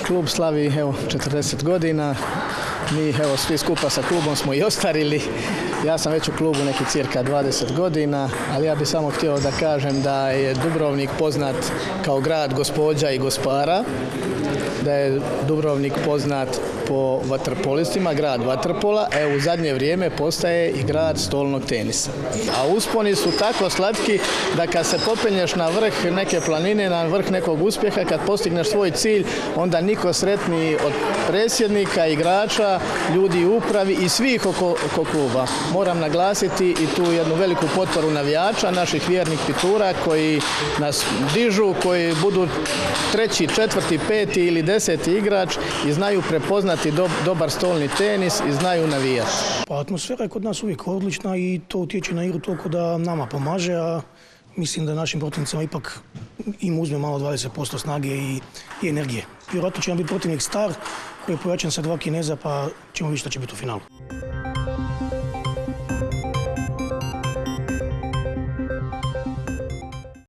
Klub slavi 40 godina. Mi svi skupa sa klubom smo i ostarili. Ja sam već u klubu neki cirka 20 godina, ali ja bih samo htio da kažem da je Dubrovnik poznat kao grad gospođa i gospara, da je Dubrovnik poznat po vaterpolistima, grad vaterpola, u zadnje vrijeme postaje i grad stolnog tenisa. A usponi su tako slatki da kad se popenješ na vrh neke planine, na vrh nekog uspjeha, kad postigneš svoj cilj, onda niko sretniji od predsjednika, igrača, ljudi u upravi i svih oko kluba. Moram naglasiti i tu jednu veliku potporu navijača, naših vjernih pitura koji nas dižu, koji budu 3., 4., 5. ili 10. igrač i znaju prepoznati dobar stolni tenis i znaju navijati. Pa atmosfera je kod nas uvijek odlična i to utječe na igru toliko da nama pomaže, a mislim da našim protivnicima ipak im uzme malo 20% snage i energije. Vjerojatno će nam biti protivnik star koji je pojačan sa 2 Kineza, pa ćemo vidjeti što će biti u finalu.